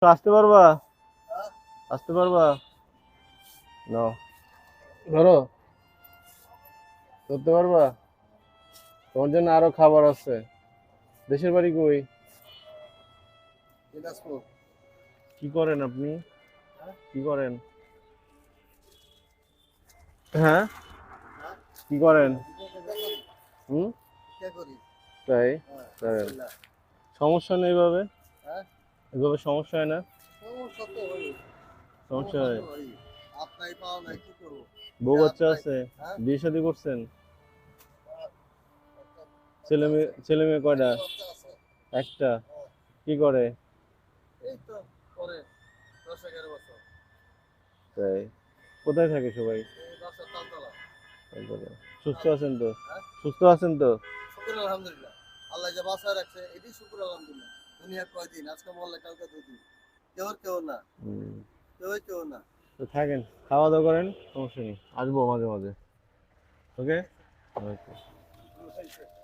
আসতে পারবা? আসতে পারবা? নাও ধরো, ধরতে পারবা? তোমার জন্য আরো খাবার আছে। দেশের বাড়ি কই? দিনাজপুর। কি করেন আপনি? কি করেন? হ্যাঁ, হ্যাঁ, কি করেন? হুম, কে করি? তাই? হ্যাঁ, তাই। আলহামদুলিল্লাহ। সমস্যা নেই এভাবে? হ্যাঁ, এভাবে সমস্যা হয় না? সমস্যা তো হয়, সমস্যা সমস্যা হয়। তো হয়। আপনাই পাও নাই কি করবো? বউ যে বাচ্চা আপনাই, আছে? হ্যাঁ, বিয়ে শাদী করছেন? একটা ছেলে বাচ্চা মেয়ে, আছে, ছেলে মেয়ে কয়টা? একটা বাচ্চা আছে। একটা। হ্যাঁ, কি করে? এই তো পরে 10-11 বছর। তাই। কোথায় থাকে সবাই? এই বাসার তালতলা। তারপরে, সুস্থ তাল- আছেন তো? হ্যাঁ, সুস্থ আছেন তো? শুকুর আলহামদুলিল্লাহ। আল্লাহ যে বাঁচায় রাখছে, এটাই শুকুর আলহামদুলিল্লাহ। দুনিয়ার কয়দিন, আজকে মরলে কালকে দুদিন। কেউ না, হুম। কেউ না। তো থাকেন, খাওয়া দাওয়া করেন, সমস্যা নেই, আসবো মাঝে মাঝে। ওকে। ওকে।